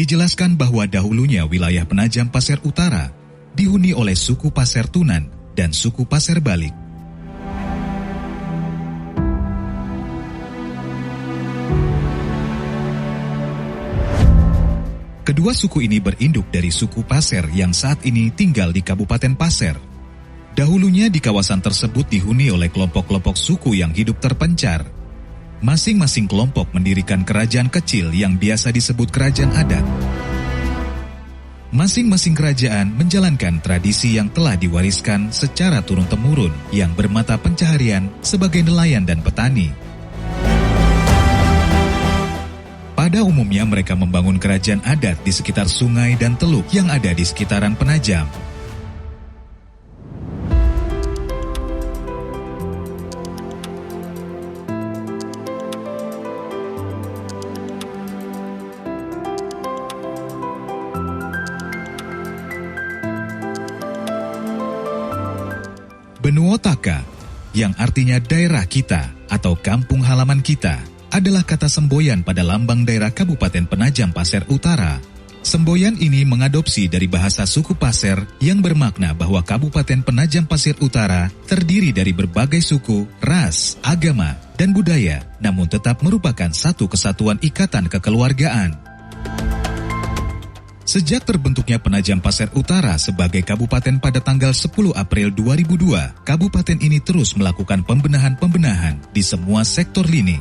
dijelaskan bahwa dahulunya wilayah Penajam Pasir Utara dihuni oleh suku Pasir Tunan dan suku Pasir Balik. Kedua suku ini berinduk dari suku Pasir yang saat ini tinggal di Kabupaten Pasir. Dahulunya di kawasan tersebut dihuni oleh kelompok-kelompok suku yang hidup terpencar. Masing-masing kelompok mendirikan kerajaan kecil yang biasa disebut kerajaan adat. Masing-masing kerajaan menjalankan tradisi yang telah diwariskan secara turun-temurun yang bermata pencaharian sebagai nelayan dan petani. Pada umumnya mereka membangun kerajaan adat di sekitar sungai dan teluk yang ada di sekitaran Penajam. Benua Taka, yang artinya daerah kita atau kampung halaman kita, adalah kata semboyan pada lambang daerah Kabupaten Penajam Pasir Utara. Semboyan ini mengadopsi dari bahasa suku Pasir yang bermakna bahwa Kabupaten Penajam Pasir Utara terdiri dari berbagai suku, ras, agama, dan budaya, namun tetap merupakan satu kesatuan ikatan kekeluargaan. Sejak terbentuknya Penajam Pasir Utara sebagai kabupaten pada tanggal 10 April 2002, kabupaten ini terus melakukan pembenahan-pembenahan di semua sektor lini.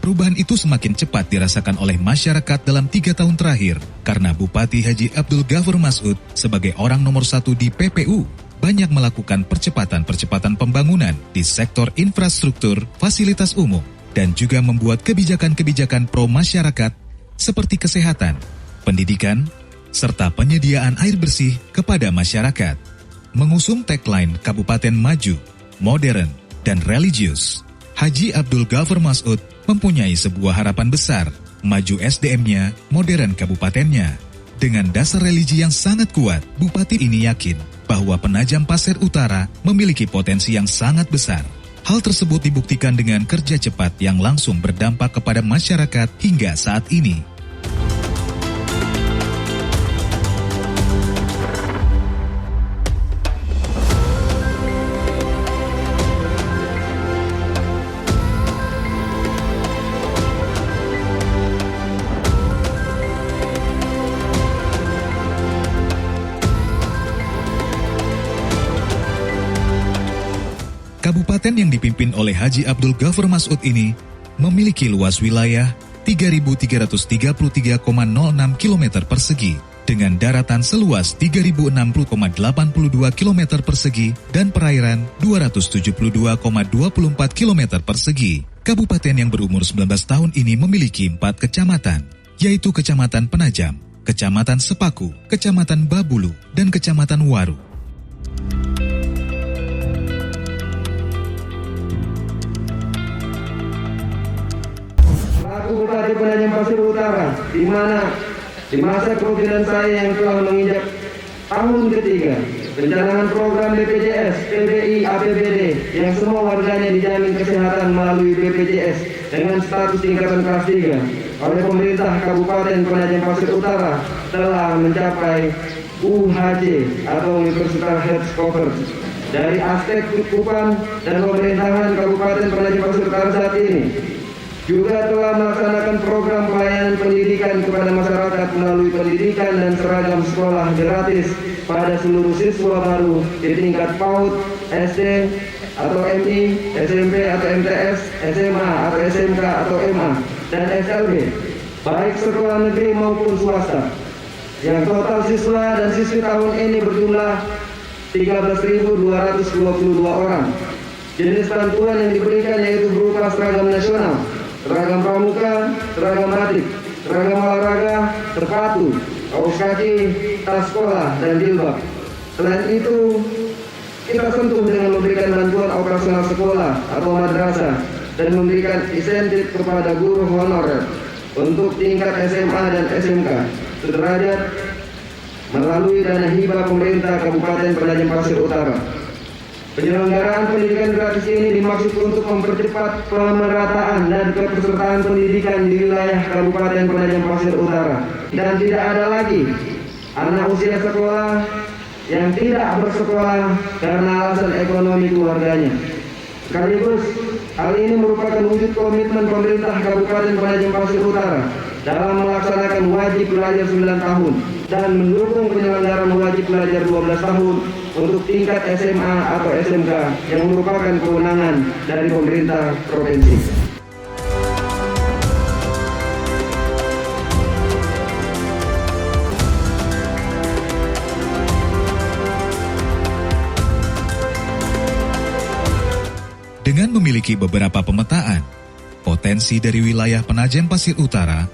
Perubahan itu semakin cepat dirasakan oleh masyarakat dalam 3 tahun terakhir karena Bupati Haji Abdul Ghafur Mas'ud sebagai orang nomor 1 di PPU banyak melakukan percepatan-percepatan pembangunan di sektor infrastruktur, fasilitas umum, dan juga membuat kebijakan-kebijakan pro masyarakat seperti kesehatan, pendidikan, serta penyediaan air bersih kepada masyarakat. Mengusung tagline Kabupaten Maju, Modern, dan Religius, Haji Abdul Ghafur Mas'ud mempunyai sebuah harapan besar, maju SDM-nya, modern kabupatennya. Dengan dasar religi yang sangat kuat, Bupati ini yakin bahwa Penajam Pasir Utara memiliki potensi yang sangat besar. Hal tersebut dibuktikan dengan kerja cepat yang langsung berdampak kepada masyarakat hingga saat ini. Kabupaten yang dipimpin oleh Haji Abdul Ghafur Mas'ud ini memiliki luas wilayah 3.333,06 km persegi dengan daratan seluas 3.060,82 km persegi dan perairan 272,24 km persegi. Kabupaten yang berumur 19 tahun ini memiliki 4 kecamatan, yaitu Kecamatan Penajam, Kecamatan Sepaku, Kecamatan Babulu, dan Kecamatan Waru. Bupati Penajam Pasir Utara, di mana di masa kepemimpinan saya yang telah menginjak tahun ketiga, pencanangan program BPJS, PBI, APBD yang semua warganya dijamin kesehatan melalui BPJS dengan status tingkatan kelas 3 oleh pemerintah Kabupaten Penajam Pasir Utara telah mencapai UHC atau Universal Health Coverage. Dari aspek kecukupan dan pemerintahan Kabupaten Penajam Pasir Utara saat ini juga telah melaksanakan program pelayanan pendidikan kepada masyarakat melalui pendidikan dan seragam sekolah gratis pada seluruh siswa baru di tingkat PAUD, SD atau MI, SMP atau MTS, SMA atau SMK atau MA, dan SLB, baik sekolah negeri maupun swasta. Yang total siswa dan siswi tahun ini berjumlah 13.222 orang. Jenis bantuan yang diberikan yaitu berupa seragam nasional, seragam pramuka, seragam batik, seragam olahraga, sepatu, kaos kaki, tas sekolah, dan jilbab. Selain itu, kita sentuh dengan memberikan bantuan operasional sekolah atau madrasah dan memberikan insentif kepada guru honorer untuk tingkat SMA dan SMK sederajat melalui dana hibah pemerintah Kabupaten Penajam Pasir Utara. Penyelenggaraan pendidikan gratis ini dimaksud untuk mempercepat pemerataan dan kepesertaan pendidikan di wilayah Kabupaten Penajam Pasir Utara. Dan tidak ada lagi anak usia sekolah yang tidak bersekolah karena alasan ekonomi keluarganya. Sekaligus, hal ini merupakan wujud komitmen pemerintah Kabupaten Penajam Pasir Utara dalam melaksanakan wajib belajar 9 tahun dan mendukung penyelenggaraan wajib belajar 12 tahun untuk tingkat SMA atau SMK yang merupakan kewenangan dari pemerintah provinsi. Dengan memiliki beberapa pemetaan, potensi dari wilayah Penajam Pasir Utara,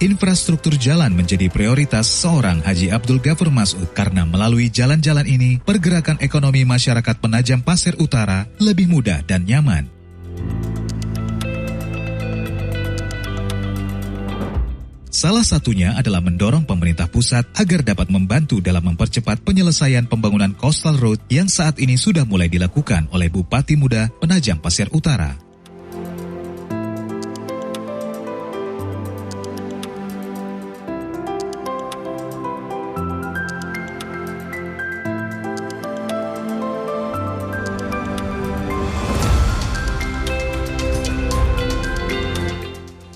infrastruktur jalan menjadi prioritas seorang Haji Abdul Ghafur Mas'ud karena melalui jalan-jalan ini, pergerakan ekonomi masyarakat Penajam Pasir Utara lebih mudah dan nyaman. Salah satunya adalah mendorong pemerintah pusat agar dapat membantu dalam mempercepat penyelesaian pembangunan Coastal Road yang saat ini sudah mulai dilakukan oleh Bupati Muda Penajam Pasir Utara.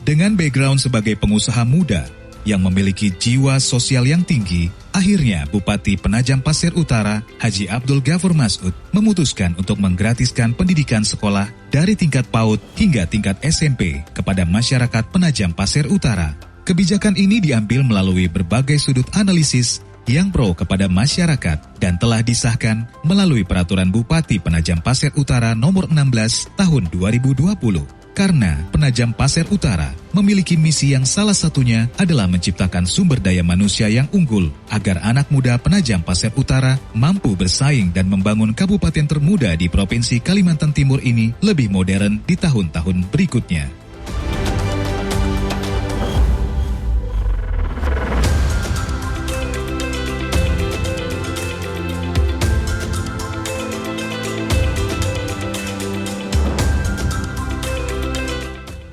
Dengan background sebagai pengusaha muda yang memiliki jiwa sosial yang tinggi, akhirnya Bupati Penajam Pasir Utara, Haji Abdul Ghafur Mas'ud, memutuskan untuk menggratiskan pendidikan sekolah dari tingkat PAUD hingga tingkat SMP kepada masyarakat Penajam Pasir Utara. Kebijakan ini diambil melalui berbagai sudut analisis yang pro kepada masyarakat dan telah disahkan melalui Peraturan Bupati Penajam Pasir Utara Nomor 16 Tahun 2020. Karena Penajam Pasir Utara memiliki misi yang salah satunya adalah menciptakan sumber daya manusia yang unggul agar anak muda Penajam Pasir Utara mampu bersaing dan membangun kabupaten termuda di Provinsi Kalimantan Timur ini lebih modern di tahun-tahun berikutnya.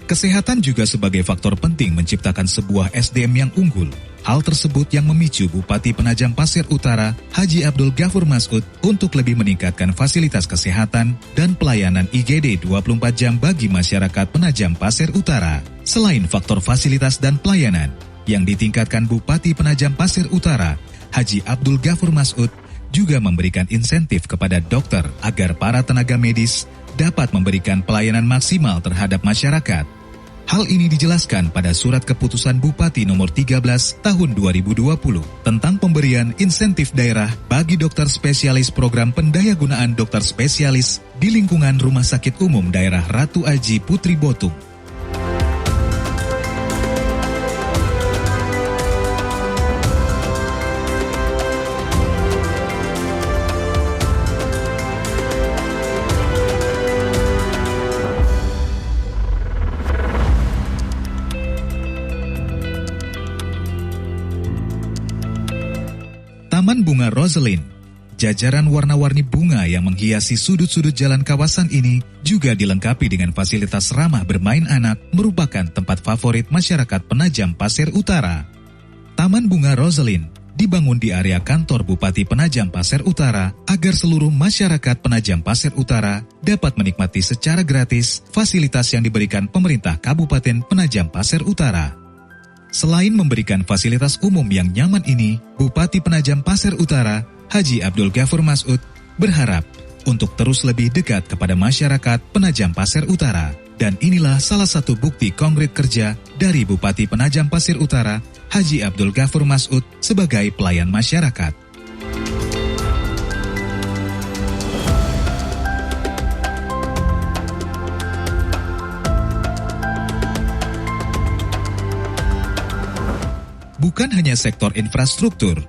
Kesehatan juga sebagai faktor penting menciptakan sebuah SDM yang unggul. Hal tersebut yang memicu Bupati Penajam Pasir Utara, Haji Abdul Ghafur Mas'ud, untuk lebih meningkatkan fasilitas kesehatan dan pelayanan IGD 24 jam bagi masyarakat Penajam Pasir Utara. Selain faktor fasilitas dan pelayanan yang ditingkatkan Bupati Penajam Pasir Utara, Haji Abdul Ghafur Mas'ud juga memberikan insentif kepada dokter agar para tenaga medis dapat memberikan pelayanan maksimal terhadap masyarakat. Hal ini dijelaskan pada Surat Keputusan Bupati Nomor 13 Tahun 2020 tentang pemberian insentif daerah bagi dokter spesialis program pendayagunaan dokter spesialis di lingkungan Rumah Sakit Umum Daerah Ratu Aji Putri Botung. Taman Bunga Rosalind, jajaran warna-warni bunga yang menghiasi sudut-sudut jalan kawasan ini juga dilengkapi dengan fasilitas ramah bermain anak, merupakan tempat favorit masyarakat Penajam Pasir Utara. Taman Bunga Rosalind dibangun di area kantor Bupati Penajam Pasir Utara agar seluruh masyarakat Penajam Pasir Utara dapat menikmati secara gratis fasilitas yang diberikan pemerintah Kabupaten Penajam Pasir Utara. Selain memberikan fasilitas umum yang nyaman ini, Bupati Penajam Pasir Utara, Haji Abdul Ghafur Mas'ud, berharap untuk terus lebih dekat kepada masyarakat Penajam Pasir Utara. Dan inilah salah satu bukti konkret kerja dari Bupati Penajam Pasir Utara, Haji Abdul Ghafur Mas'ud, sebagai pelayan masyarakat. Bukan hanya sektor infrastruktur,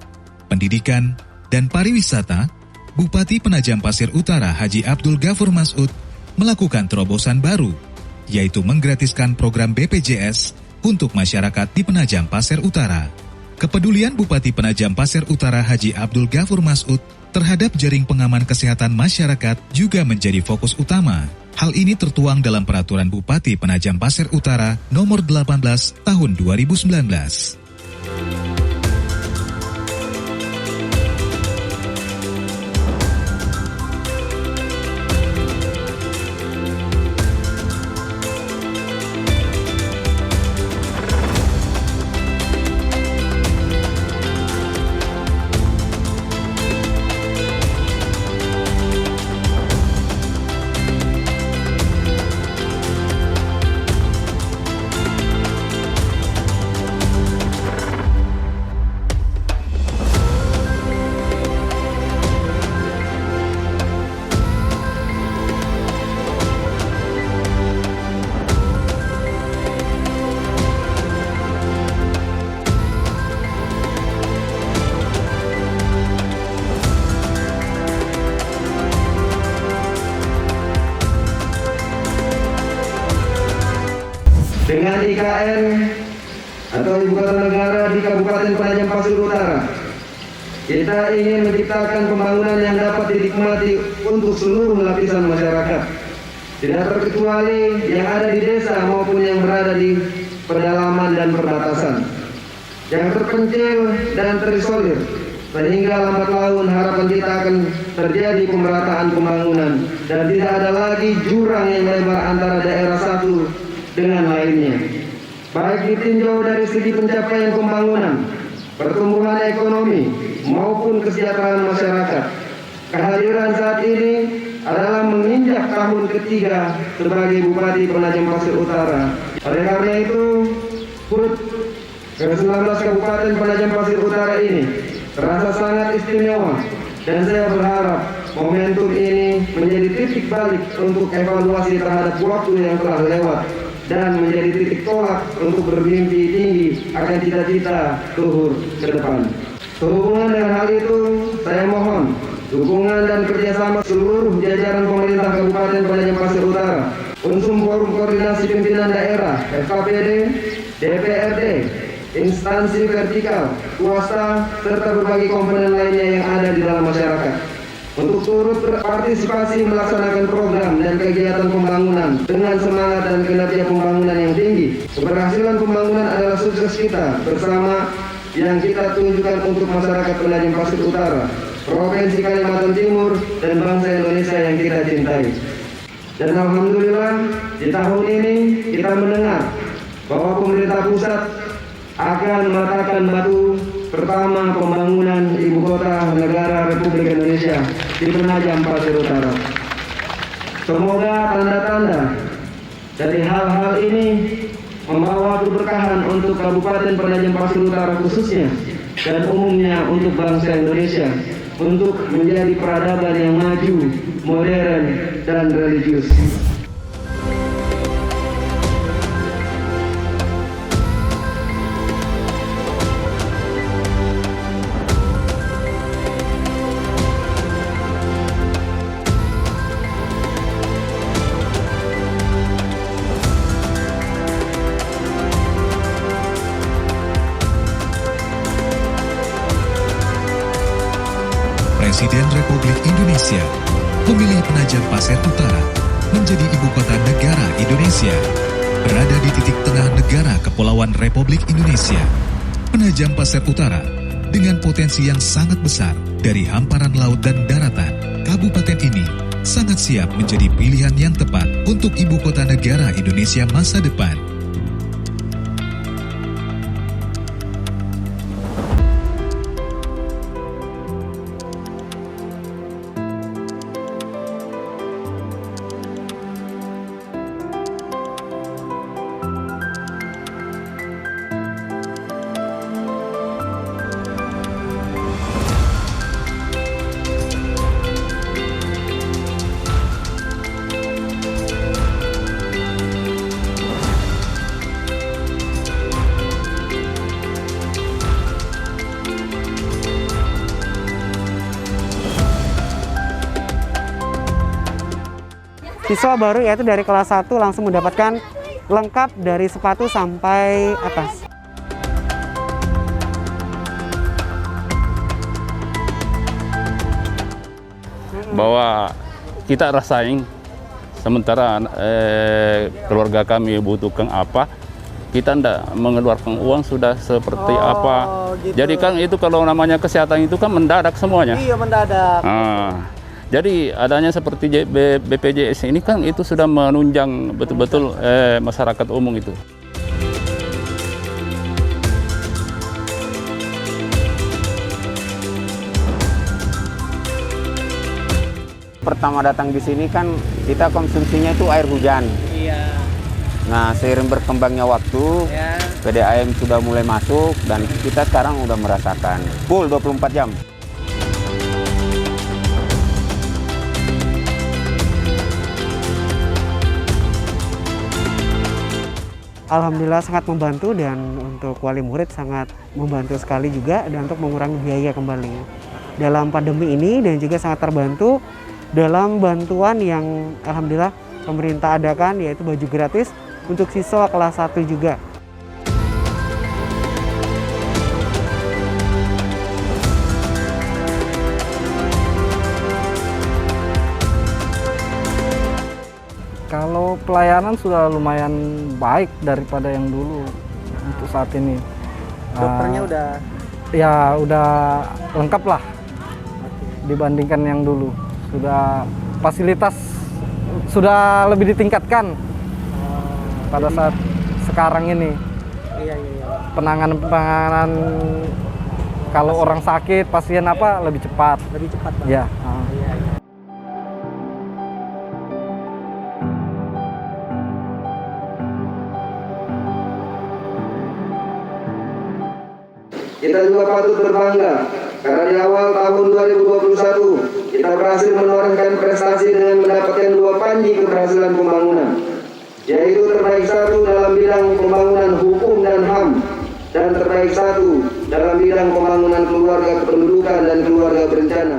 pendidikan, dan pariwisata, Bupati Penajam Pasir Utara Haji Abdul Ghafur Mas'ud melakukan terobosan baru, yaitu menggratiskan program BPJS untuk masyarakat di Penajam Pasir Utara. Kepedulian Bupati Penajam Pasir Utara Haji Abdul Ghafur Mas'ud terhadap jaring pengaman kesehatan masyarakat juga menjadi fokus utama. Hal ini tertuang dalam Peraturan Bupati Penajam Pasir Utara Nomor 18 Tahun 2019. Dengan IKN atau Ibu Kota Negara di Kabupaten Penajam Pasir Utara, kita ingin menciptakan pembangunan yang dapat dinikmati untuk seluruh lapisan masyarakat, tidak terkecuali yang ada di desa maupun yang berada di pedalaman dan perbatasan, yang terpencil dan terisolir, sehingga lambat laun harapan kita akan terjadi pemerataan pembangunan dan tidak ada lagi jurang yang melebar antara daerah satu dengan lainnya, baik ditinjau dari segi pencapaian pembangunan, pertumbuhan ekonomi, maupun kesejahteraan masyarakat. Kehadiran saat ini adalah menginjak tahun ketiga sebagai Bupati Penajam Pasir Utara. Oleh karena itu, HUT ke-19 Kabupaten Penajam Pasir Utara ini terasa sangat istimewa, dan saya berharap momentum ini menjadi titik balik untuk evaluasi terhadap waktu yang telah lewat dan menjadi titik tolak untuk bermimpi tinggi akan cita-cita luhur ke depan. Sehubungan dengan hal itu, saya mohon dukungan dan kerjasama seluruh jajaran pemerintah Kabupaten Penajam Pasir Utara, unsur forum koordinasi pimpinan daerah, FKPD, DPRD, instansi vertikal, swasta, serta berbagai komponen lainnya yang ada di dalam masyarakat, untuk turut berpartisipasi melaksanakan program dan kegiatan pembangunan dengan semangat dan kinerja pembangunan yang tinggi. Keberhasilan pembangunan adalah sukses kita bersama yang kita tunjukkan untuk masyarakat Penajam Pasir Utara, Provinsi Kalimantan Timur, dan bangsa Indonesia yang kita cintai. Dan alhamdulillah di tahun ini kita mendengar bahwa pemerintah pusat akan meletakkan batu pertama pembangunan Ibu Kota Negara Republik Indonesia di Penajam Pasir Utara. Semoga tanda-tanda dari hal-hal ini membawa keberkahan untuk Kabupaten Penajam Pasir Utara khususnya dan umumnya untuk bangsa Indonesia, untuk menjadi peradaban yang maju, modern, dan religius. Presiden Republik Indonesia memilih Penajam Pasir Utara menjadi ibu kota negara Indonesia. Berada di titik tengah negara Kepulauan Republik Indonesia, Penajam Pasir Utara dengan potensi yang sangat besar dari hamparan laut dan daratan, kabupaten ini sangat siap menjadi pilihan yang tepat untuk ibu kota negara Indonesia masa depan. Siswa baru yaitu dari kelas 1 langsung mendapatkan lengkap dari sepatu sampai atas. bahwa kita rasain sementara keluarga kami butuhkan apa, kita tidak mengeluarkan uang sudah seperti apa. Gitu. Jadi kan itu kalau namanya kesehatan itu kan mendadak semuanya. Iya, mendadak. Jadi adanya seperti BPJS ini kan itu sudah menunjang betul-betul masyarakat umum itu. Pertama datang di sini kan kita konsumsinya itu air hujan. Iya. Nah, seiring berkembangnya waktu, Ya. PDAM sudah mulai masuk dan kita sekarang udah merasakan full 24 jam. Alhamdulillah sangat membantu, dan untuk wali murid sangat membantu sekali juga, dan untuk mengurangi biaya kembali dalam pandemi ini, dan juga sangat terbantu dalam bantuan yang alhamdulillah pemerintah adakan, yaitu baju gratis untuk siswa kelas 1 juga. Kalau pelayanan sudah lumayan baik daripada yang dulu untuk saat ini. Dokternya udah Ya udah lengkap lah dibandingkan yang dulu. Sudah fasilitas sudah lebih ditingkatkan pada saat sekarang ini. iya. Penanganan kalau orang sakit, pasien apa lebih cepat. Lebih cepat, Pak. Ya. Iya. Kita juga patut berbangga karena di awal tahun 2021 kita berhasil menorehkan prestasi dengan mendapatkan 2 panji keberhasilan pembangunan, yaitu terbaik 1 dalam bidang pembangunan hukum dan HAM dan terbaik 1 dalam bidang pembangunan keluarga kependudukan dan keluarga berencana.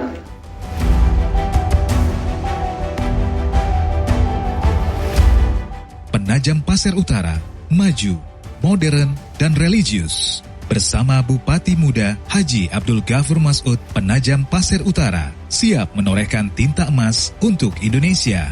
Penajam Pasir Utara, maju, modern, dan religius. Bersama Bupati Muda Haji Abdul Ghafur Mas'ud, Penajam Pasir Utara siap menorehkan tinta emas untuk Indonesia.